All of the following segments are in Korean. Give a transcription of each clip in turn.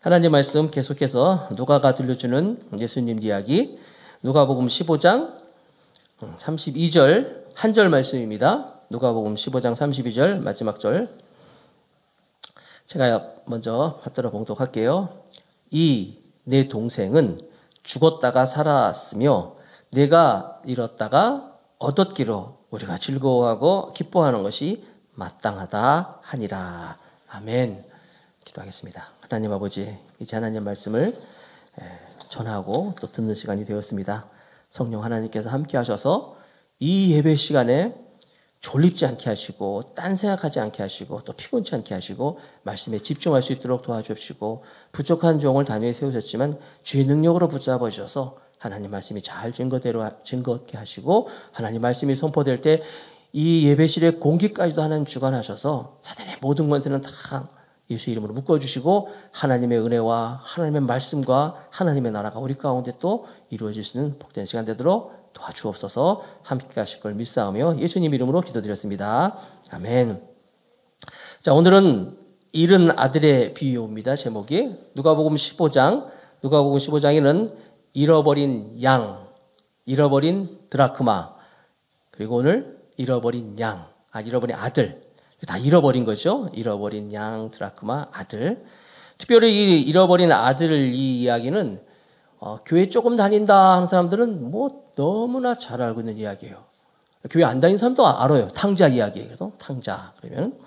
하나님 말씀 계속해서 누가가 들려주는 예수님 이야기, 누가복음 15장 32절 한 절 말씀입니다. 누가복음 15장 32절 마지막 절. 제가 먼저 받들어 봉독할게요. 이 내 동생은 죽었다가 살았으며 내가 잃었다가 얻었기로 우리가 즐거워하고 기뻐하는 것이 마땅하다 하니라. 아멘. 기도하겠습니다. 하나님 아버지, 이제 하나님 말씀을 전하고 또 듣는 시간이 되었습니다. 성령 하나님께서 함께 하셔서 이 예배 시간에 졸립지 않게 하시고 딴 생각하지 않게 하시고 또 피곤치 않게 하시고 말씀에 집중할 수 있도록 도와주시고 부족한 종을 단위에 세우셨지만 주의 능력으로 붙잡아 주셔서 하나님 말씀이 잘 증거케 하시고 하나님 말씀이 선포될 때 이 예배실의 공기까지도 하나님 주관하셔서 사단의 모든 권세는 다 예수 이름으로 묶어주시고 하나님의 은혜와 하나님의 말씀과 하나님의 나라가 우리 가운데 또 이루어질 수 있는 복된 시간 되도록 도와주옵소서. 함께 하실 걸 믿사오며 예수님 이름으로 기도드렸습니다. 아멘. 자, 오늘은 잃은 아들의 비유입니다. 제목이 누가복음 15장에는 잃어버린 양, 잃어버린 드라크마, 그리고 오늘 잃어버린 잃어버린 아들, 다 잃어버린 거죠. 잃어버린 양, 드라크마, 아들. 특별히 이 잃어버린 아들 이 이야기는 교회 조금 다닌다 하는 사람들은 뭐 너무나 잘 알고 있는 이야기예요. 교회 안 다니는 사람도 알아요. 탕자 이야기. 그래서 탕자 그러면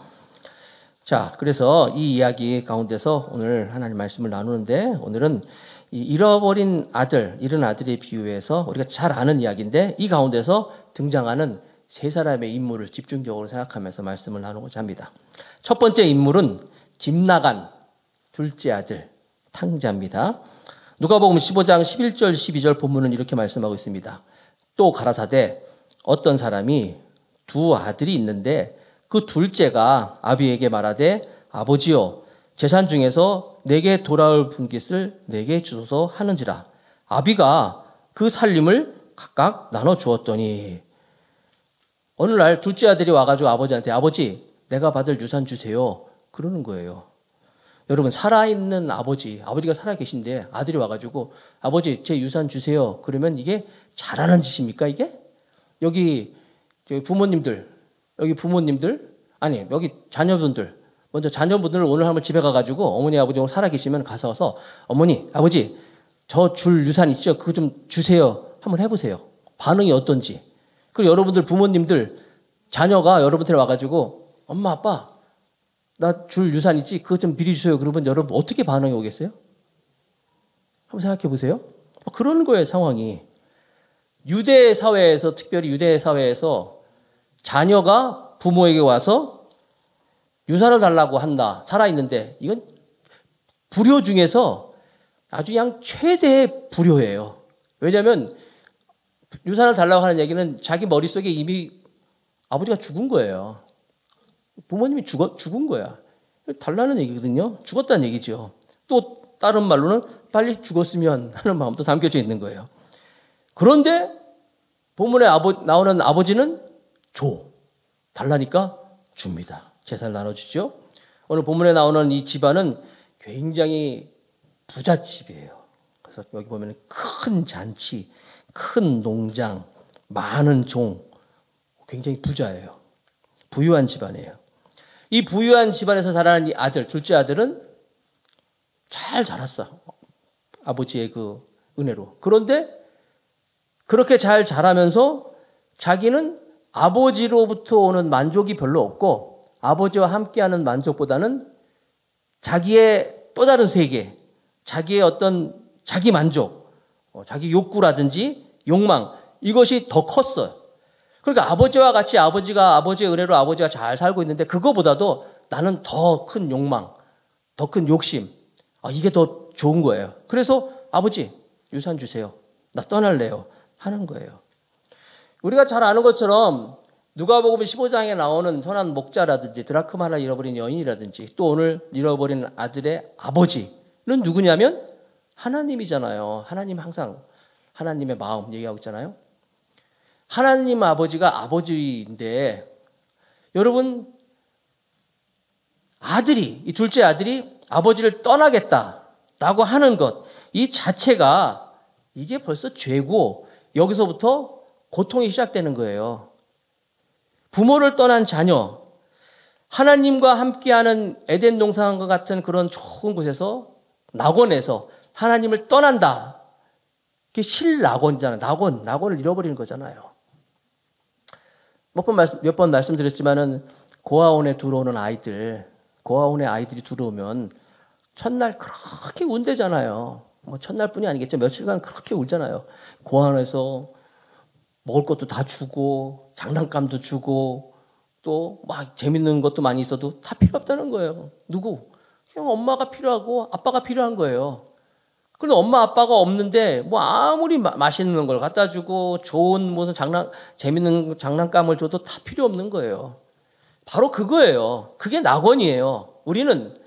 그래서 이 이야기 가운데서 오늘 하나님 말씀을 나누는데 오늘은 이 잃어버린 아들, 잃은 아들의 비유에서 우리가 잘 아는 이야기인데 이 가운데서 등장하는 세 사람의 인물을 집중적으로 생각하면서 말씀을 나누고자 합니다. 첫 번째 인물은 집 나간 둘째 아들 탕자입니다. 누가복음 15장 11절 12절 본문은 이렇게 말씀하고 있습니다. 또 가라사대 어떤 사람이 두 아들이 있는데 그 둘째가 아비에게 말하되 아버지여 재산 중에서 내게 돌아올 분깃을 내게 주소서 하는지라. 아비가 그 살림을 각각 나눠 주었더니 어느 날 둘째 아들이 와가지고 아버지한테 아버지 내가 받을 유산 주세요 그러는 거예요. 여러분 살아있는 아버지가 살아계신데 아들이 와가지고 아버지 제 유산 주세요 그러면 이게 잘하는 짓입니까 이게? 여기 부모님들 여기 자녀분들 먼저 자녀분들 오늘 한번 집에 가가지고 어머니 아버지 오늘 살아계시면 가서 어머니 아버지 저 줄 유산 있죠? 그거 좀 주세요 한번 해보세요. 반응이 어떤지. 그리고 여러분들 부모님들 자녀가 여러분한테 와가지고 엄마 아빠 나 줄 유산 있지? 그거 좀 미리 주세요. 그러면 여러분 어떻게 반응이 오겠어요? 한번 생각해 보세요. 그런 거예요 상황이. 유대 사회에서 특별히 유대 사회에서 자녀가 부모에게 와서 유산을 달라고 한다. 살아있는데 이건 불효 중에서 아주 그냥 최대의 불효예요. 왜냐하면 유산을 달라고 하는 얘기는 자기 머릿속에 이미 아버지가 죽은 거예요. 부모님이 죽은 거야. 달라는 얘기거든요. 죽었다는 얘기죠. 또 다른 말로는 빨리 죽었으면 하는 마음도 담겨져 있는 거예요. 그런데 본문에 나오는 아버지는 달라니까 줍니다. 재산을 나눠주죠. 오늘 본문에 나오는 이 집안은 굉장히 부잣집이에요. 그래서 여기 보면 큰 잔치, 큰 농장, 많은 종, 굉장히 부자예요. 부유한 집안이에요. 이 부유한 집안에서 자라는 이 아들, 둘째 아들은 잘 자랐어. 아버지의 그 은혜로. 그런데 그렇게 잘 자라면서 자기는 아버지로부터 오는 만족이 별로 없고 아버지와 함께하는 만족보다는 자기의 또 다른 세계, 자기의 어떤 자기 만족, 자기 욕구라든지 욕망 이것이 더 컸어요. 그러니까 아버지와 같이 아버지의 은혜로 아버지가 잘 살고 있는데 그거보다도 나는 더 큰 욕망, 더 큰 욕심 이게 더 좋은 거예요. 그래서 아버지 유산 주세요. 나 떠날래요. 하는 거예요. 우리가 잘 아는 것처럼 누가복음 15장에 나오는 선한 목자라든지 드라크마를 잃어버린 여인이라든지 또 오늘 잃어버린 아들의 아버지는 누구냐면 하나님이잖아요. 하나님 항상 하나님의 마음 얘기하고 있잖아요. 하나님 아버지가 아버지인데 여러분 이 둘째 아들이 아버지를 떠나겠다. 라고 하는 것, 이 자체가 이게 벌써 죄고 여기서부터 고통이 시작되는 거예요. 부모를 떠난 자녀, 하나님과 함께하는 에덴 동산과 같은 그런 좋은 곳에서 낙원에서 하나님을 떠난다. 그게 실낙원이잖아요. 낙원을 잃어버리는 거잖아요. 몇 번 말씀드렸지만은 고아원에 들어오는 아이들, 고아원에 아이들이 들어오면 첫날 그렇게 운대잖아요. 뭐 첫날뿐이 아니겠죠. 며칠간 그렇게 울잖아요. 고아원에서 먹을 것도 다 주고 장난감도 주고 또 막 재밌는 것도 많이 있어도 다 필요 없다는 거예요. 누구? 그냥 엄마가 필요하고 아빠가 필요한 거예요. 그런데 엄마 아빠가 없는데 뭐 아무리 맛있는 걸 갖다 주고 좋은 무슨 재밌는 장난감을 줘도 다 필요 없는 거예요. 바로 그거예요. 그게 낙원이에요. 우리는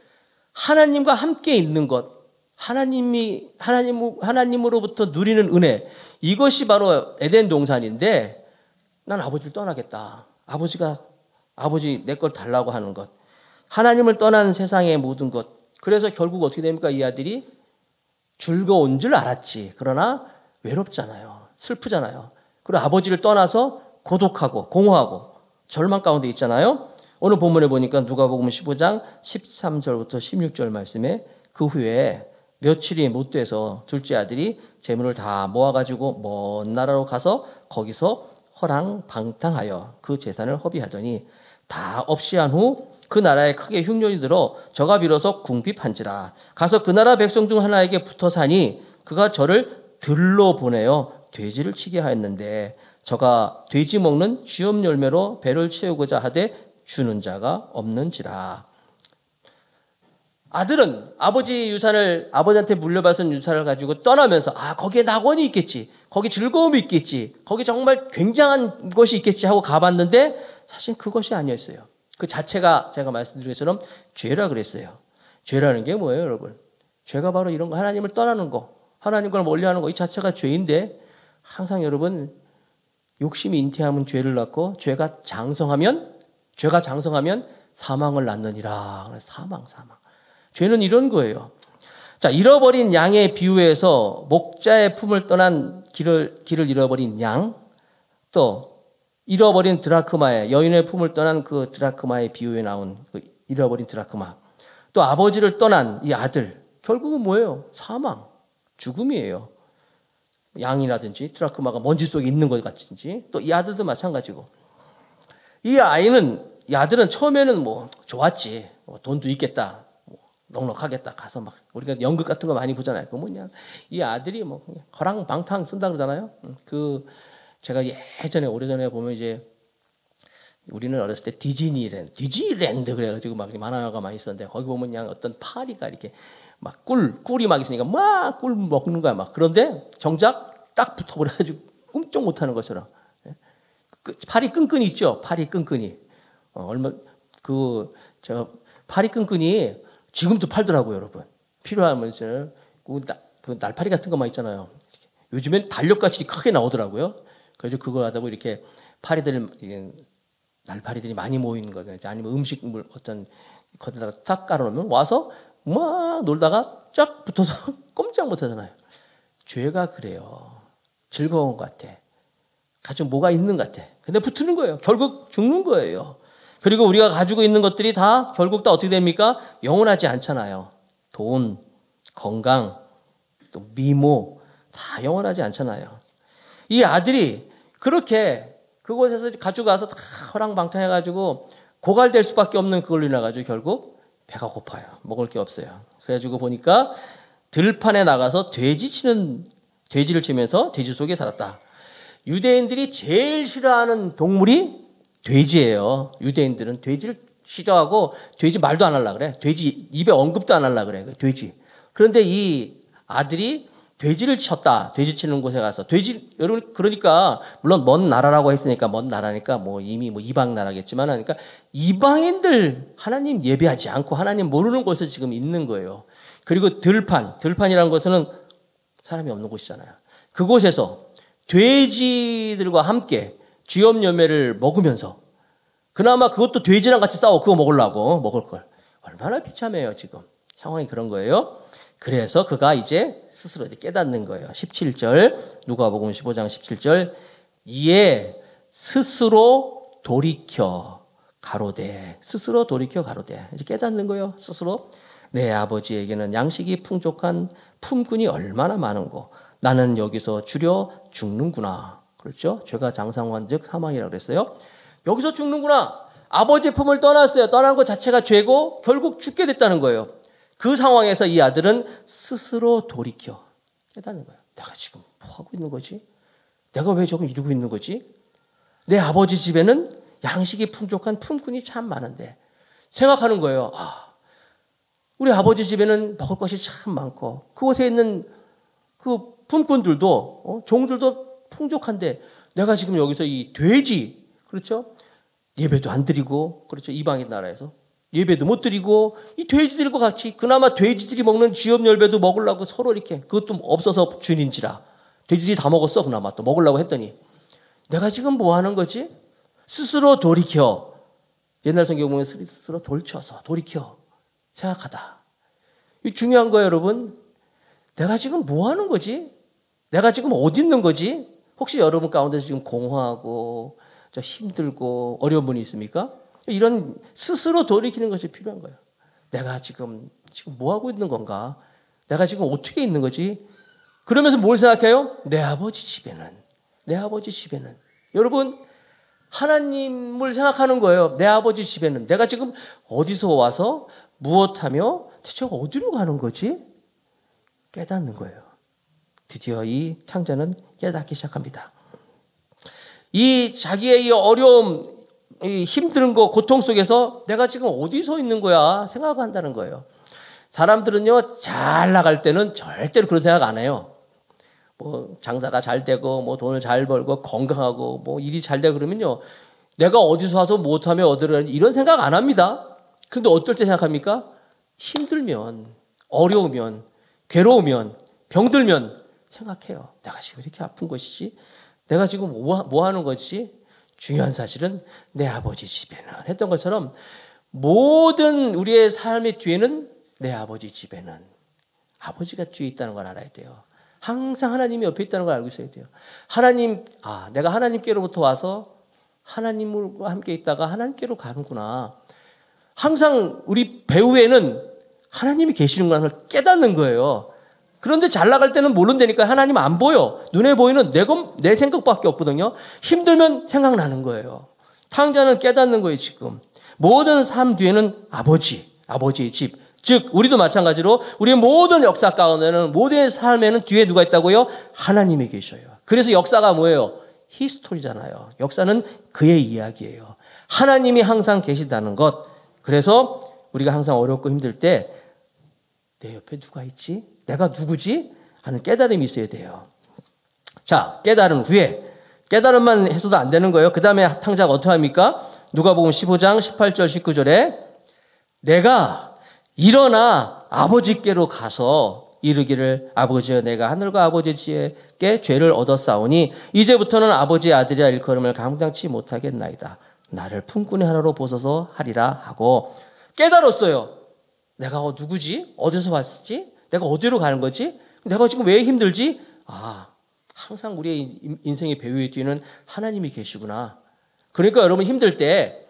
하나님과 함께 있는 것, 하나님으로부터 누리는 은혜, 이것이 바로 에덴 동산인데 난 아버지를 떠나겠다. 아버지 내 걸 달라고 하는 것. 하나님을 떠난 세상의 모든 것. 그래서 결국 어떻게 됩니까? 이 아들이 즐거운 줄 알았지. 그러나 외롭잖아요. 슬프잖아요. 그리고 아버지를 떠나서 고독하고 공허하고 절망 가운데 있잖아요. 오늘 본문에 보니까 누가복음 15장 13절부터 16절 말씀에 그 후에 며칠이 못 돼서 둘째 아들이 재물을 다 모아가지고 먼 나라로 가서 거기서 허랑방탕하여 그 재산을 허비하더니 다 없이 한 후 그 나라에 크게 흉년이 들어 저가 비로소 궁핍한지라. 가서 그 나라 백성 중 하나에게 붙어 사니 그가 저를 들로 보내어 돼지를 치게 하였는데 저가 돼지 먹는 쥐염 열매로 배를 채우고자 하되 주는 자가 없는지라. 아들은 아버지한테 물려받은 유산을 가지고 떠나면서 거기에 낙원이 있겠지. 거기 즐거움이 있겠지. 거기 정말 굉장한 것이 있겠지 하고 가봤는데 사실 그것이 아니었어요. 그 자체가 제가 말씀드린 것처럼 죄라 그랬어요. 죄라는 게 뭐예요, 여러분? 죄가 바로 이런 거, 하나님을 떠나는 거, 하나님과 멀리하는 거, 이 자체가 죄인데 항상 여러분 욕심이 잉태하면 죄를 낳고 죄가 장성하면 사망을 낳느니라. 사망. 죄는 이런 거예요. 자, 잃어버린 양의 비유에서 목자의 품을 떠난 길을 잃어버린 양, 또 잃어버린 드라크마의 여인의 품을 떠난 그 드라크마의 비유에 나온 그 잃어버린 드라크마, 또 아버지를 떠난 이 아들, 결국은 뭐예요? 사망, 죽음이에요. 양이라든지 드라크마가 먼지 속에 있는 것 같은지, 또 이 아들도 마찬가지고. 이 아들은 처음에는 뭐 좋았지, 돈도 있겠다, 넉넉하겠다. 가서 막 우리가 연극 같은 거 많이 보잖아요. 그 뭐냐, 이 아들이 뭐 허랑방탕 쓴다 그러잖아요. 제가 오래전에 보면 이제 우리는 어렸을 때 디즈니랜드 그래가지고 막 만화가 많이 있었는데 거기 보면 그냥 어떤 파리가 이렇게 막 꿀이 막 있으니까 막 꿀 먹는 거야 막. 그런데 정작 딱 붙어버려가지고 꿈쩍 못하는 것처럼. 파리 끈끈이 있죠. 파리 끈끈이. 파리 끈끈이 지금도 팔더라고요, 여러분. 필요하면 그 날파리 같은 것만 있잖아요. 요즘엔 달력같이 크게 나오더라고요. 그래서 그걸 하다고 이렇게 날파리들이 많이 모이는 거죠. 아니면 음식물 어떤 거기다가 탁 깔아놓으면 와서 막 놀다가 쫙 붙어서 꼼짝 못하잖아요. 죄가 그래요. 즐거운 것 같아. 가지고 뭐가 있는 것 같아. 근데 붙는 거예요. 결국 죽는 거예요. 그리고 우리가 가지고 있는 것들이 다 결국 다 어떻게 됩니까? 영원하지 않잖아요. 돈, 건강, 또 미모 다 영원하지 않잖아요. 이 아들이 그렇게 그곳에서 가지고 가서 다 허랑방탕해가지고 고갈될 수밖에 없는 그걸로 인해가지고 결국 배가 고파요. 먹을 게 없어요. 그래가지고 보니까 들판에 나가서 돼지를 치면서 돼지 속에 살았다. 유대인들이 제일 싫어하는 동물이 돼지예요. 유대인들은 돼지를 싫어하고 돼지 말도 안 하려고 그래. 돼지 입에 언급도 안 하려고 그래. 돼지. 그런데 이 아들이 돼지를 쳤다. 돼지 치는 곳에 가서 여러분 그러니까 물론 먼 나라라고 했으니까 먼 나라니까 뭐 이미 이방 나라겠지만 하니까 이방인들 하나님 예배하지 않고 하나님 모르는 곳에 지금 있는 거예요. 그리고 들판이라는 것은 사람이 없는 곳이잖아요. 그곳에서 돼지들과 함께 쥐염 열매를 먹으면서 그나마 그것도 돼지랑 같이 싸워 그거 먹을 걸 얼마나 비참해요. 지금 상황이 그런 거예요. 그래서 그가 이제 스스로 이제 깨닫는 거예요. 17절, 누가복음 15장 17절, 이에 스스로 돌이켜 가로되, 스스로 돌이켜 가로되, 이제 깨닫는 거예요. 스스로 내 아버지에게는 양식이 풍족한 품꾼이 얼마나 많은고 나는 여기서 주려 죽는구나. 그렇죠? 죄가 장상환즉 사망이라고 그랬어요. 여기서 죽는구나. 아버지의 품을 떠났어요. 떠난 것 자체가 죄고 결국 죽게 됐다는 거예요. 그 상황에서 이 아들은 스스로 돌이켜 깨닫는 거예요. 내가 지금 뭐 하고 있는 거지? 내가 왜 저걸 이루고 있는 거지? 내 아버지 집에는 양식이 풍족한 품꾼이 참 많은데 생각하는 거예요. 아, 우리 아버지 집에는 먹을 것이 참 많고 그곳에 있는 그 품꾼들도 종들도 풍족한데 내가 지금 여기서 이 돼지, 그렇죠? 예배도 안 드리고, 그렇죠? 이방인 나라에서 예배도 못 드리고 이 돼지들과 같이 그나마 돼지들이 먹는 쥐염열배도 먹으려고 서로 이렇게, 그것도 없어서 주인인지라 돼지들이 다 먹었어. 그나마 또 먹으려고 했더니 내가 지금 뭐 하는 거지? 스스로 돌이켜, 옛날 성경 보면 스스로 돌쳐서 돌이켜 생각하다. 이 중요한 거예요, 여러분. 내가 지금 뭐 하는 거지? 내가 지금 어디 있는 거지? 혹시 여러분 가운데서 지금 공허하고 저 힘들고 어려운 분이 있습니까? 이런 스스로 돌이키는 것이 필요한 거예요. 내가 지금 뭐 하고 있는 건가? 내가 지금 어떻게 있는 거지? 그러면서 뭘 생각해요? 내 아버지 집에는 여러분 하나님을 생각하는 거예요. 내 아버지 집에는 내가 지금 어디서 와서 무엇하며 대체 어디로 가는 거지? 깨닫는 거예요. 드디어 이 탕자는 깨닫기 시작합니다. 이 자기의 이 어려움, 이 힘든 거, 고통 속에서 내가 지금 어디 서 있는 거야 생각한다는 거예요. 사람들은요, 잘 나갈 때는 절대로 그런 생각 안 해요. 뭐 장사가 잘 되고 뭐 돈을 잘 벌고 건강하고 뭐 일이 잘 되고 그러면요, 내가 어디서 와서 못하면 어디로 이런 생각 안 합니다. 근데 어떨 때 생각합니까? 힘들면, 어려우면, 괴로우면, 병들면 생각해요. 내가 지금 이렇게 아픈 것이지? 내가 지금 뭐 하는 거지? 중요한 사실은 내 아버지 집에는 했던 것처럼 모든 우리의 삶의 뒤에는 내 아버지 집에는 아버지가 뒤에 있다는 걸 알아야 돼요. 항상 하나님이 옆에 있다는 걸 알고 있어야 돼요. 하나님, 내가 하나님께로부터 와서 하나님과 함께 있다가 하나님께로 가는구나. 항상 우리 배후에는 하나님이 계시는구나 를 깨닫는 거예요. 그런데 잘 나갈 때는 모른다니까. 하나님 안 보여. 눈에 보이는 내 생각밖에 없거든요. 힘들면 생각나는 거예요. 탕자는 깨닫는 거예요, 지금. 모든 삶 뒤에는 아버지의 집. 즉, 우리도 마찬가지로 우리의 모든 역사 가운데는, 모든 삶에는 뒤에 누가 있다고요? 하나님이 계셔요. 그래서 역사가 뭐예요? 히스토리잖아요. 역사는 그의 이야기예요. 하나님이 항상 계시다는 것. 그래서 우리가 항상 어렵고 힘들 때 내 옆에 누가 있지? 내가 누구지? 하는 깨달음이 있어야 돼요. 자, 깨달은 후에, 깨달음만 해서도 안 되는 거예요. 그 다음에 탕자가 어떻게 합니까? 누가복음 15장 18절 19절에 내가 일어나 아버지께로 가서 이르기를 아버지여 내가 하늘과 아버지께 죄를 얻었사오니 이제부터는 아버지의 아들이라 일컬음을 감당치 못하겠나이다. 나를 품꾼의 하나로 보소서 하리라 하고 깨달았어요. 내가 누구지? 어디서 왔지? 내가 어디로 가는 거지? 내가 지금 왜 힘들지? 항상 우리의 인생의 배후에 뒤에는 하나님이 계시구나. 그러니까 여러분 힘들 때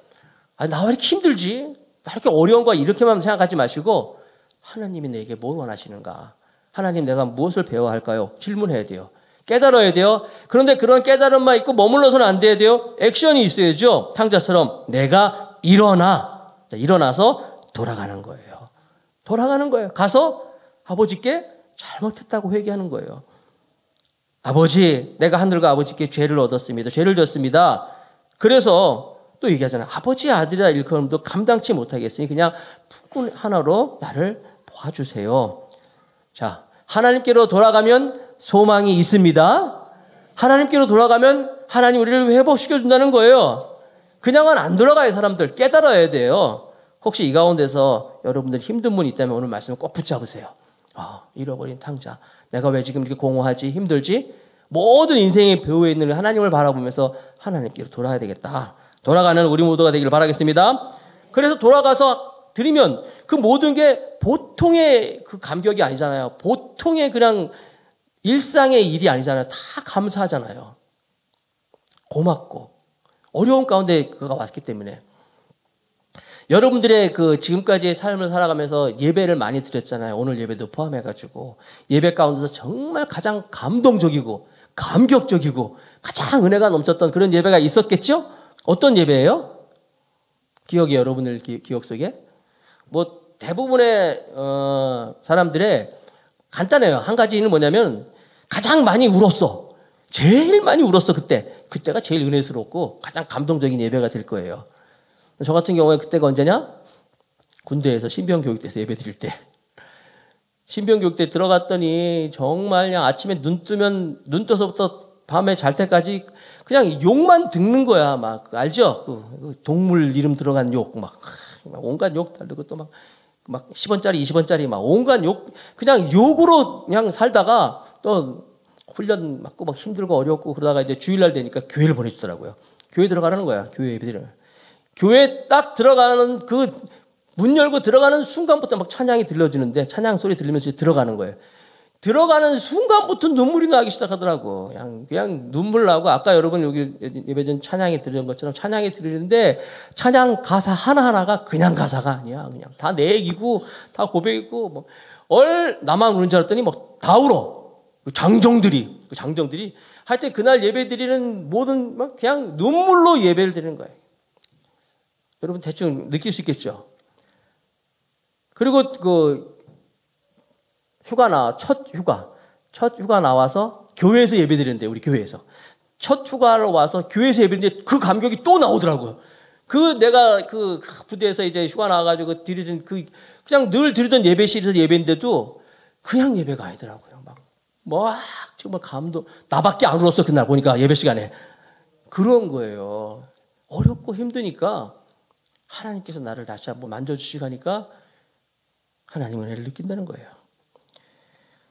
나 왜 이렇게 힘들지? 나 이렇게 어려운 거 이렇게만 생각하지 마시고 하나님이 내게 뭘 원하시는가? 하나님 내가 무엇을 배워야 할까요? 질문해야 돼요. 깨달아야 돼요. 그런데 그런 깨달음만 있고 머물러서는 안 돼야 돼요. 액션이 있어야죠. 탕자처럼 내가 일어나서 돌아가는 거예요. 가서 아버지께 잘못했다고 회개하는 거예요. 아버지, 내가 하늘과 아버지께 죄를 얻었습니다. 죄를 졌습니다. 그래서 또 얘기하잖아요. 아버지의 아들이라 일컬음도 감당치 못하겠으니 그냥 품꾼 하나로 나를 도와주세요. 자, 하나님께로 돌아가면 소망이 있습니다. 하나님께로 돌아가면 하나님 우리를 회복시켜준다는 거예요. 그냥은 안 돌아가요, 사람들. 깨달아야 돼요. 혹시 이 가운데서 여러분들 힘든 분이 있다면 오늘 말씀을 꼭 붙잡으세요. 잃어버린 탕자. 내가 왜 지금 이렇게 공허하지? 힘들지? 모든 인생의 배후에 있는 하나님을 바라보면서 하나님께로 돌아야 되겠다. 돌아가는 우리 모두가 되기를 바라겠습니다. 그래서 돌아가서 드리면 그 모든 게 보통의 그 감격이 아니잖아요. 보통의 그냥 일상의 일이 아니잖아요. 다 감사하잖아요. 고맙고 어려운 가운데 그가 왔기 때문에 여러분들의 그 지금까지의 삶을 살아가면서 예배를 많이 드렸잖아요. 오늘 예배도 포함해가지고 예배 가운데서 정말 가장 감동적이고 감격적이고 가장 은혜가 넘쳤던 그런 예배가 있었겠죠? 어떤 예배예요? 기억이 여러분들 기억 속에? 뭐 대부분의 사람들의 간단해요. 한 가지는 뭐냐면 가장 많이 울었어. 제일 많이 울었어 그때가 제일 은혜스럽고 가장 감동적인 예배가 될 거예요. 저 같은 경우에 그때가 언제냐? 군대에서 신병교육대에서 예배 드릴 때. 신병교육대 들어갔더니 정말 그냥 아침에 눈 떠서부터 밤에 잘 때까지 그냥 욕만 듣는 거야. 막 알죠? 그 동물 이름 들어간 욕 막 온갖 욕 달고 또 막 10원짜리 20원짜리 막 온갖 욕 그냥 욕으로 그냥 살다가 또 훈련 맞고 막 힘들고 어렵고 그러다가 이제 주일날 되니까 교회를 보내주더라고요. 교회 들어가라는 거야. 교회 예배들을. 교회 딱 들어가는 그 문 열고 들어가는 순간부터 막 찬양이 들려주는데 찬양 소리 들리면서 들어가는 거예요. 들어가는 순간부터 눈물이 나기 시작하더라고. 그냥 눈물 나고 아까 여러분 여기 예배전 찬양이 들리는 것처럼 찬양이 들리는데 찬양 가사 하나하나가 그냥 가사가 아니야. 그냥 다 내 얘기고 다 고백이고 뭐 나만 우는 줄 알았더니 막 다 울어. 장정들이 하여튼 그날 예배 드리는 모든 막 그냥 눈물로 예배를 드리는 거예요. 여러분 대충 느낄 수 있겠죠? 그리고 그 첫 휴가 나와서 교회에서 예배 드리는데 우리 교회에서 첫 휴가를 와서 교회에서 예배 드리는데 그 감격이 또 나오더라고요. 내가 그 부대에서 이제 휴가 나와가지고 드리던 그냥 늘 드리던 예배실에서 예배인데도 그냥 예배가 아니더라고요. 막 정말 감동. 나밖에 안 울었어 그날 보니까 예배 시간에. 그런 거예요. 어렵고 힘드니까 하나님께서 나를 다시 한번 만져주시고 하니까 하나님 은혜를 느낀다는 거예요.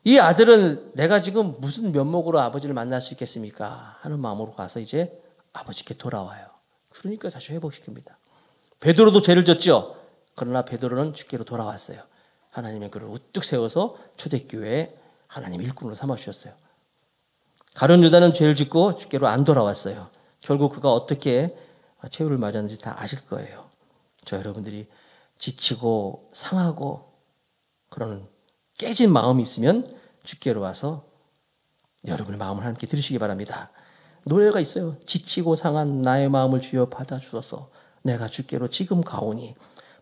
이 아들은 내가 지금 무슨 면목으로 아버지를 만날 수 있겠습니까? 하는 마음으로 가서 이제 아버지께 돌아와요. 그러니까 다시 회복시킵니다. 베드로도 죄를 졌죠. 그러나 베드로는 주께로 돌아왔어요. 하나님의 그를 우뚝 세워서 초대교회에 하나님 일꾼으로 삼아주셨어요. 가룟 유다는 죄를 짓고 주께로 안 돌아왔어요. 결국 그가 어떻게 최후를 맞았는지 다 아실 거예요. 저 여러분들이 지치고 상하고 그런 깨진 마음이 있으면 주께로 와서 여러분의 마음을 하나님께 들으시기 바랍니다. 노래가 있어요. 지치고 상한 나의 마음을 주여 받아주소서. 내가 주께로 지금 가오니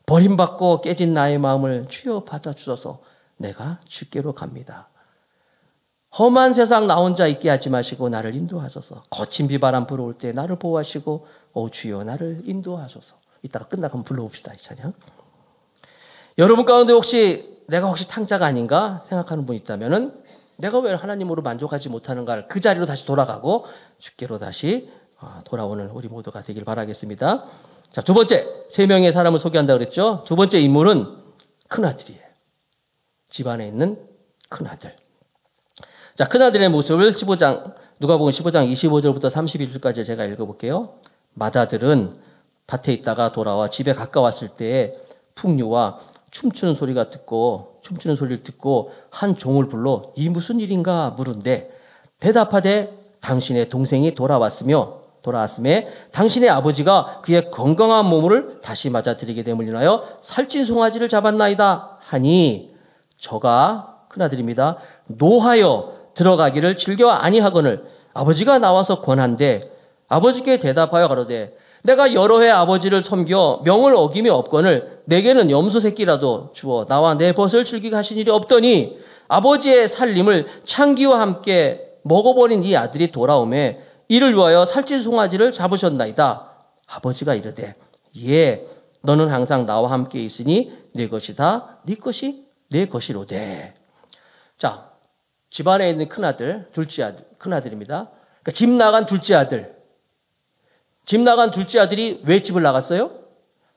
버림받고 깨진 나의 마음을 주여 받아주소서. 내가 주께로 갑니다. 험한 세상 나 혼자 있게 하지 마시고 나를 인도하소서. 거친 비바람 불어올 때 나를 보호하시고 오 주여 나를 인도하소서. 이따가 끝나고 한번 불러봅시다. 이 찬양. 여러분 가운데 내가 혹시 탕자가 아닌가 생각하는 분 있다면은 내가 왜 하나님으로 만족하지 못하는가를 그 자리로 다시 돌아가고 주께로 다시 돌아오는 우리 모두가 되길 바라겠습니다. 자, 두 번째 3명의 사람을 소개한다고 그랬죠. 두 번째 인물은 큰아들이에요. 집안에 있는 큰아들. 자, 큰아들의 모습을 누가복음 15장 25절부터 31절까지 제가 읽어볼게요. 맏아들은 밭에 있다가 돌아와 집에 가까웠을 때에 풍류와 춤추는 소리를 듣고 한 종을 불러 이 무슨 일인가 물은데 대답하되 당신의 동생이 돌아왔음에 당신의 아버지가 그의 건강한 몸을 다시 맞아들이게 됨을 인하여 살찐 송아지를 잡았나이다 하니 저가 큰아들입니다. 노하여 들어가기를 즐겨 아니하거늘 아버지가 나와서 권한대 아버지께 대답하여 가로되 내가 여러 해 아버지를 섬겨 명을 어김이 없거늘 내게는 염소 새끼라도 주어 나와 내 벗을 즐기게 하신 일이 없더니 아버지의 살림을 창기와 함께 먹어버린 이 아들이 돌아오매 이를 위하여 살찐 송아지를 잡으셨나이다. 아버지가 이르되 예 너는 항상 나와 함께 있으니 내 것이 다 네 것이 내 것이로되. 자, 집안에 있는 큰아들, 큰아들입니다. 그러니까 집 나간 둘째 아들이 왜 집을 나갔어요?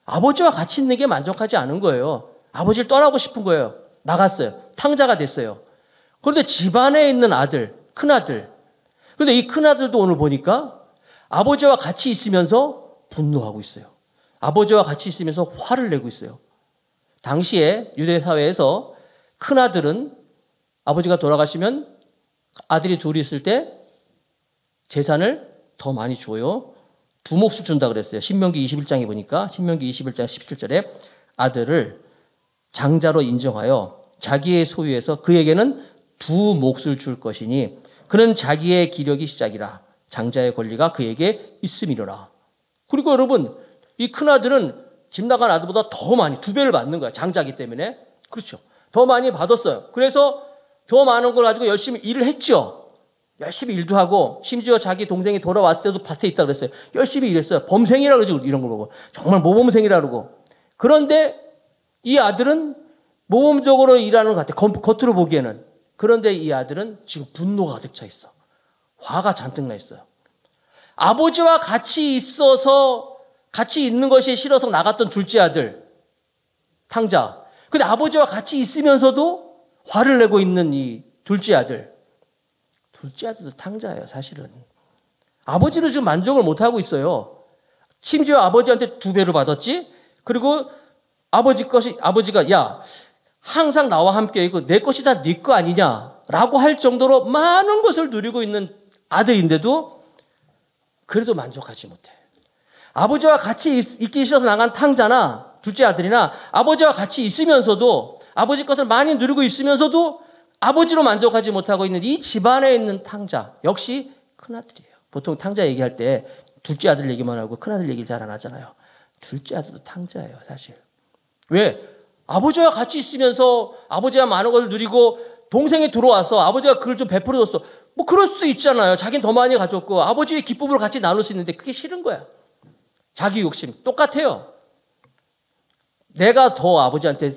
아버지와 같이 있는 게 만족하지 않은 거예요. 아버지를 떠나고 싶은 거예요. 나갔어요. 탕자가 됐어요. 그런데 집안에 있는 큰아들. 그런데 이 큰아들도 오늘 보니까 아버지와 같이 있으면서 분노하고 있어요. 아버지와 같이 있으면서 화를 내고 있어요. 당시에 유대 사회에서 큰 아들은 아버지가 돌아가시면 아들이 둘이 있을 때 재산을 더 많이 줘요. 두 몫을 준다 그랬어요. 신명기 21장에 보니까 신명기 21장 17절에 아들을 장자로 인정하여 자기의 소유에서 그에게는 두 몫을 줄 것이니 그는 자기의 기력이 시작이라 장자의 권리가 그에게 있음이로라. 그리고 여러분 이 큰아들은 집 나간 아들보다 더 많이 2배를 받는 거야. 장자기 때문에. 그렇죠. 더 많이 받았어요. 그래서 더 많은 걸 가지고 열심히 일을 했죠. 열심히 일도 하고 심지어 자기 동생이 돌아왔을 때도 밭에 있다 그랬어요. 열심히 일했어요. 범생이라 그러죠. 이런 걸 보고. 정말 모범생이라 그러고. 그런데 이 아들은 모범적으로 일하는 것 같아. 겉으로 보기에는. 그런데 이 아들은 지금 분노가 가득 차 있어. 화가 잔뜩 나 있어요. 아버지와 같이 있어서 같이 있는 것이 싫어서 나갔던 둘째 아들 탕자. 근데 아버지와 같이 있으면서도 화를 내고 있는 이 둘째 아들. 둘째 아들도 탕자예요, 사실은. 아버지를 지금 만족을 못하고 있어요. 심지어 아버지한테 2배를 받았지? 그리고 아버지가, 야, 항상 나와 함께 있고 내 것이 다 네 거 아니냐라고 할 정도로 많은 것을 누리고 있는 아들인데도 그래도 만족하지 못해. 아버지와 같이 있기 싫어서 나간 탕자나 둘째 아들이나 아버지와 같이 있으면서도 아버지 것을 많이 누리고 있으면서도 아버지로 만족하지 못하고 있는 이 집안에 있는 탕자 역시 큰아들이에요. 보통 탕자 얘기할 때 둘째 아들 얘기만 하고 큰아들 얘기를 잘 안 하잖아요. 둘째 아들도 탕자예요, 사실. 왜? 아버지와 같이 있으면서 아버지와 많은 걸 누리고 동생이 들어와서 아버지가 그걸 좀 베풀어줬어. 뭐 그럴 수도 있잖아요. 자기는 더 많이 가졌고 아버지의 기쁨을 같이 나눌 수 있는데 그게 싫은 거야. 자기 욕심. 똑같아요. 내가 더 아버지한테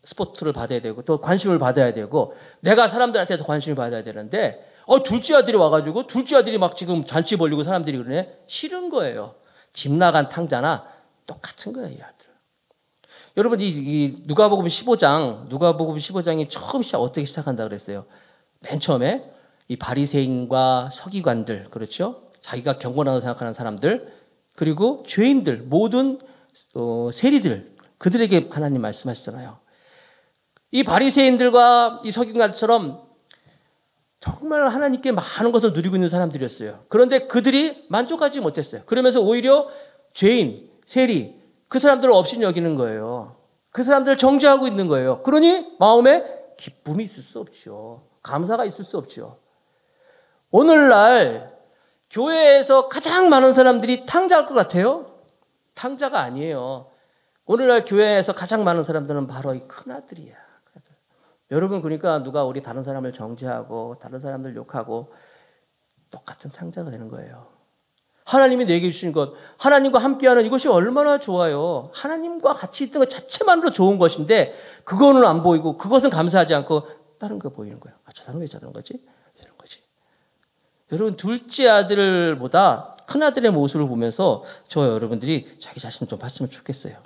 스포트를 받아야 되고 더 관심을 받아야 되고 내가 사람들한테 더 관심을 받아야 되는데 둘째 아들이 와가지고 둘째 아들이 막 지금 잔치 벌리고 사람들이 그러네. 싫은 거예요. 집 나간 탕자나 똑같은 거예요, 이 아들. 여러분 이 누가복음 15장이 처음 어떻게 시작한다 그랬어요? 맨 처음에 이 바리새인과 서기관들, 그렇죠? 자기가 경건하다고 생각하는 사람들, 그리고 죄인들, 모든 세리들, 그들에게 하나님 말씀하시잖아요. 이 바리새인들과 이 서기관들처럼 정말 하나님께 많은 것을 누리고 있는 사람들이었어요. 그런데 그들이 만족하지 못했어요. 그러면서 오히려 죄인, 세리, 그 사람들을 없이 여기는 거예요. 그 사람들을 정죄하고 있는 거예요. 그러니 마음에 기쁨이 있을 수 없죠. 감사가 있을 수 없죠. 오늘날 교회에서 가장 많은 사람들이 탕자일 것 같아요? 탕자가 아니에요. 오늘날 교회에서 가장 많은 사람들은 바로 이 큰아들이야. 여러분, 그러니까 누가 우리 다른 사람을 정죄하고 다른 사람들 욕하고 똑같은 탕자가 되는 거예요. 하나님이 내게 주신 것, 하나님과 함께하는 이것이 얼마나 좋아요. 하나님과 같이 있던 것 자체만으로 좋은 것인데 그거는 안 보이고 그것은 감사하지 않고 다른 거 보이는 거예요. 저 사람 왜 저런 거지? 저런 거지. 여러분, 둘째 아들보다 큰 아들의 모습을 보면서 여러분들이 자기 자신을 좀 봤으면 좋겠어요.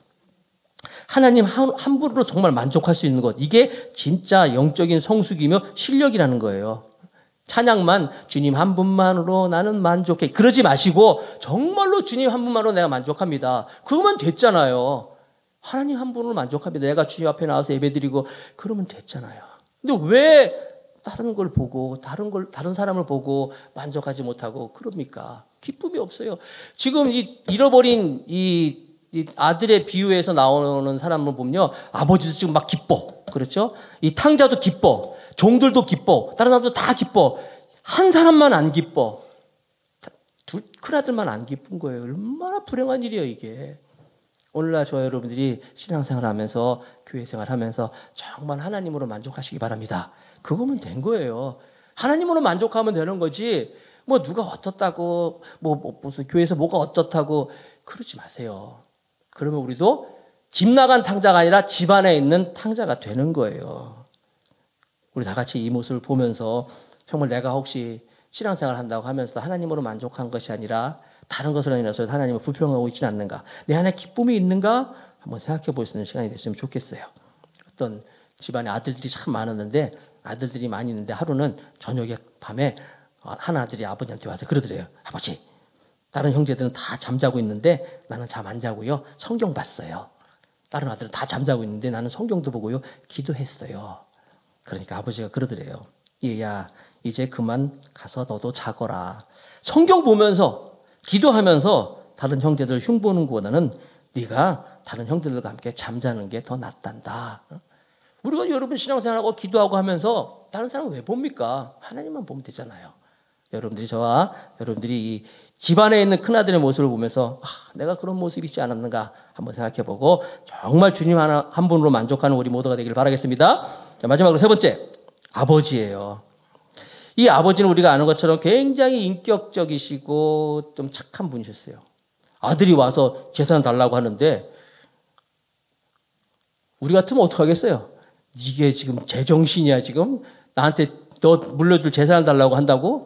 하나님 한 분으로 정말 만족할 수 있는 것, 이게 진짜 영적인 성숙이며 실력이라는 거예요. 찬양만 주님 한 분만으로 나는 만족해. 그러지 마시고 정말로 주님 한 분만으로 내가 만족합니다. 그러면 됐잖아요. 하나님 한 분으로 만족합니다. 내가 주님 앞에 나와서 예배드리고 그러면 됐잖아요. 근데 왜 다른 걸 보고 다른 사람을 보고 만족하지 못하고 그럽니까? 기쁨이 없어요. 지금 이 잃어버린 이 아들의 비유에서 나오는 사람을 보면요, 아버지도 지금 막 기뻐. 그렇죠? 이 탕자도 기뻐. 종들도 기뻐. 다른 사람도 다 기뻐. 한 사람만 안 기뻐. 큰아들만 안 기쁜 거예요. 얼마나 불행한 일이에요, 이게. 오늘날 저와 여러분들이 신앙생활 하면서 교회 생활하면서 정말 하나님으로 만족하시기 바랍니다. 그거면 된 거예요. 하나님으로 만족하면 되는 거지. 뭐 누가 어떻다고 무슨 교회에서 뭐가 어떻다고 그러지 마세요. 그러면 우리도 집 나간 탕자가 아니라 집 안에 있는 탕자가 되는 거예요. 우리 다 같이 이 모습을 보면서 정말 내가 혹시 신앙생활 한다고 하면서 하나님으로 만족한 것이 아니라 다른 것으로 인해서 하나님을 불평하고 있지는 않는가, 내 안에 기쁨이 있는가 한번 생각해 볼 수 있는 시간이 됐으면 좋겠어요. 어떤 집안에 아들들이 참 많았는데, 아들들이 많이 있는데 하루는 저녁에 밤에 한 아들이 아버지한테 와서 그러더래요. 아버지, 다른 형제들은 다 잠자고 있는데 나는 잠 안 자고요, 성경 봤어요. 다른 아들은 다 잠자고 있는데 나는 성경도 보고요, 기도했어요. 그러니까 아버지가 그러더래요. 얘야, 이제 그만 가서 너도 자거라. 성경 보면서 기도하면서 다른 형제들 흉보는 것보다는 네가 다른 형제들과 함께 잠자는 게 더 낫단다. 우리가 여러분 신앙생활하고 기도하고 하면서 다른 사람 왜 봅니까? 하나님만 보면 되잖아요. 여러분들이 저와 여러분들이 이 집안에 있는 큰아들의 모습을 보면서 내가 그런 모습이 있지 않았는가 한번 생각해보고 정말 주님 한 분으로 만족하는 우리 모두가 되길 바라겠습니다. 자, 마지막으로 세 번째, 아버지예요. 이 아버지는 우리가 아는 것처럼 굉장히 인격적이시고 좀 착한 분이셨어요. 아들이 와서 재산 달라고 하는데 우리 같으면 어떡하겠어요? 이게 지금 제정신이야 지금? 나한테 너 물려줄 재산을 달라고 한다고?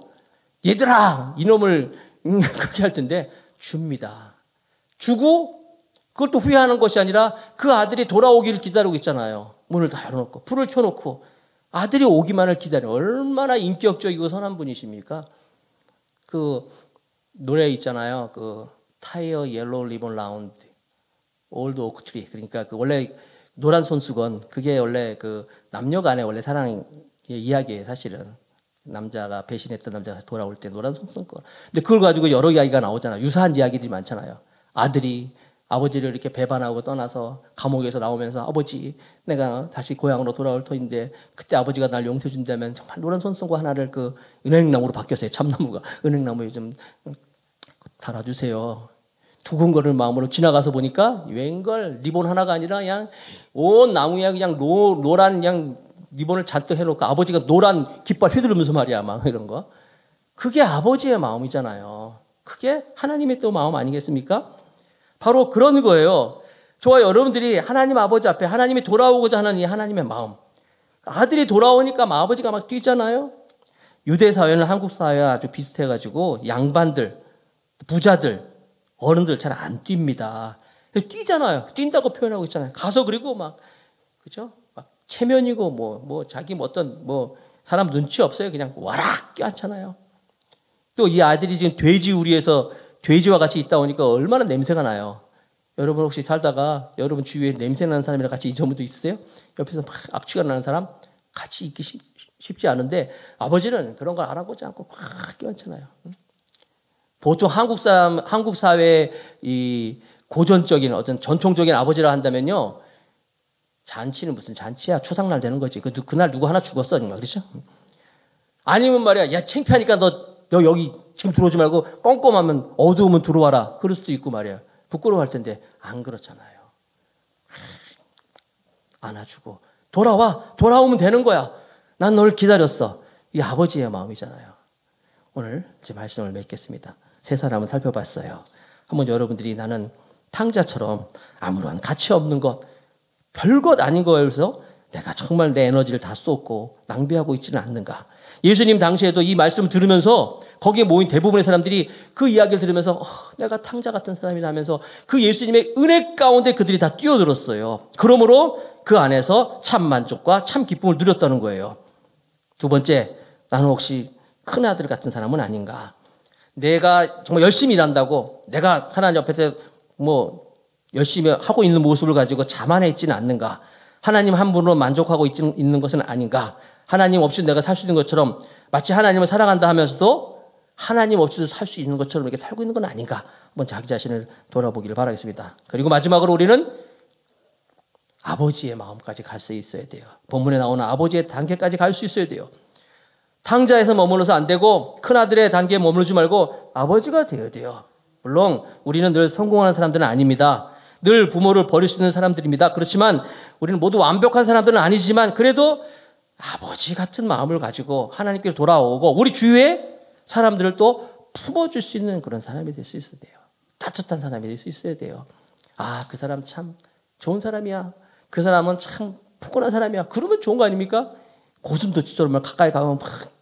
얘들아! 이놈을 그렇게 할 텐데 줍니다. 주고 그걸 또 후회하는 것이 아니라 그 아들이 돌아오기를 기다리고 있잖아요. 문을 다 열어놓고 불을 켜놓고 아들이 오기만을 기다려. 얼마나 인격적이고 선한 분이십니까? 그 노래 있잖아요. 그 타이어 옐로우 리본 라운드 올드 오크 트리. 그러니까 그 원래 노란 손수건 그게 원래 그 남녀 간의 원래 사랑 이야기예요. 사실은 남자가 배신했던 남자가 돌아올 때 노란 손수건. 근데 그걸 가지고 여러 이야기가 나오잖아요. 유사한 이야기들이 많잖아요. 아들이 아버지를 이렇게 배반하고 떠나서 감옥에서 나오면서 아버지 내가 다시 고향으로 돌아올 터인데 그때 아버지가 날 용서해 준다면 정말 노란 손수건 하나를 그 은행나무로 바뀌었어요. 참나무가 은행나무에 좀 달아주세요. 두근거릴 마음으로 지나가서 보니까 웬걸 리본 하나가 아니라 그냥 온 나무에 그냥 노란 그냥 리본을 잔뜩 해놓고 아버지가 노란 깃발 휘두르면서 말이야 막 이런 거. 그게 아버지의 마음이잖아요. 그게 하나님의 또 마음 아니겠습니까? 바로 그런 거예요. 저와 여러분들이 하나님 아버지 앞에 하나님이 돌아오고자 하는 이 하나님의 마음. 아들이 돌아오니까 아버지가 막 뛰잖아요. 유대 사회는 한국 사회와 아주 비슷해가지고 양반들, 부자들, 어른들 잘 안 뜁니다. 뛰잖아요. 뛴다고 표현하고 있잖아요. 가서 그리고 막 그죠? 막 체면이고 뭐 자기 어떤 사람 눈치 없어요. 그냥 와락 껴안잖아요. 또 이 아들이 지금 돼지 우리에서 돼지와 같이 있다 보니까 얼마나 냄새가 나요. 여러분 혹시 살다가 여러분 주위에 냄새 나는 사람이랑 같이 있는 분도 있으세요? 옆에서 막 악취가 나는 사람 같이 있기 쉽지 않은데 아버지는 그런 걸 알아보지 않고 꽉 껴안잖아요. 보통 한국 사회의 이 고전적인 어떤 전통적인 아버지라 한다면요. 잔치는 무슨 잔치야? 초상날 되는 거지. 그날 누구 하나 죽었어. 정말. 그렇죠? 아니면 말이야. 야, 창피하니까 너 여기 지금 들어오지 말고 껌껌하면 어두우면 들어와라. 그럴 수도 있고 말이야. 부끄러워할 텐데 안 그렇잖아요. 안아주고 돌아오면 되는 거야. 난 널 기다렸어. 이 아버지의 마음이잖아요. 오늘 이제 말씀을 맺겠습니다. 세 사람을 살펴봤어요. 한번 여러분들이 나는 탕자처럼 아무런 가치 없는 것, 별것 아닌 거에서 내가 정말 내 에너지를 다 쏟고 낭비하고 있지는 않는가. 예수님 당시에도 이 말씀을 들으면서 거기에 모인 대부분의 사람들이 그 이야기를 들으면서 내가 탕자 같은 사람이다 하면서 그 예수님의 은혜 가운데 그들이 다 뛰어들었어요. 그러므로 그 안에서 참 만족과 참 기쁨을 누렸다는 거예요. 두 번째, 나는 혹시 큰아들 같은 사람은 아닌가. 내가 정말 열심히 일한다고 내가 하나님 옆에서 열심히 하고 있는 모습을 가지고 자만해 있지는 않는가. 하나님 한 분으로 만족하고 있는 것은 아닌가. 하나님 없이 내가 살 수 있는 것처럼 마치 하나님을 사랑한다 하면서도 하나님 없이도 살 수 있는 것처럼 이렇게 살고 있는 건 아닌가. 한번 자기 자신을 돌아보기를 바라겠습니다. 그리고 마지막으로 우리는 아버지의 마음까지 갈 수 있어야 돼요. 본문에 나오는 아버지의 단계까지 갈 수 있어야 돼요. 탕자에서 머물러서 안 되고 큰아들의 단계에 머무르지 말고 아버지가 되어야 돼요. 물론 우리는 늘 성공하는 사람들은 아닙니다. 늘 부모를 버릴 수 있는 사람들입니다. 그렇지만 우리는 모두 완벽한 사람들은 아니지만 그래도 아버지 같은 마음을 가지고 하나님께 돌아오고 우리 주위에 사람들을 또 품어줄 수 있는 그런 사람이 될 수 있어야 돼요. 따뜻한 사람이 될 수 있어야 돼요. 그 사람 참 좋은 사람이야. 그 사람은 참 푸근한 사람이야. 그러면 좋은 거 아닙니까? 고슴도치처럼 막 가까이 가면 막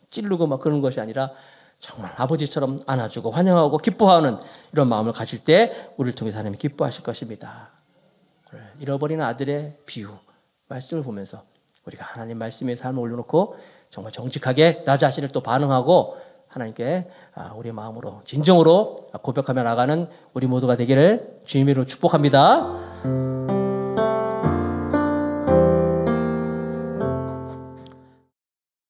찌르고 막 그런 것이 아니라 정말 아버지처럼 안아주고 환영하고 기뻐하는 이런 마음을 가질 때 우리를 통해서 하나님이 기뻐하실 것입니다. 잃어버린 아들의 비유 말씀을 보면서 우리가 하나님 말씀의 삶을 올려놓고 정말 정직하게 나 자신을 또 반응하고 하나님께 우리의 마음으로 진정으로 고백하며 나가는 우리 모두가 되기를 주님으로 축복합니다.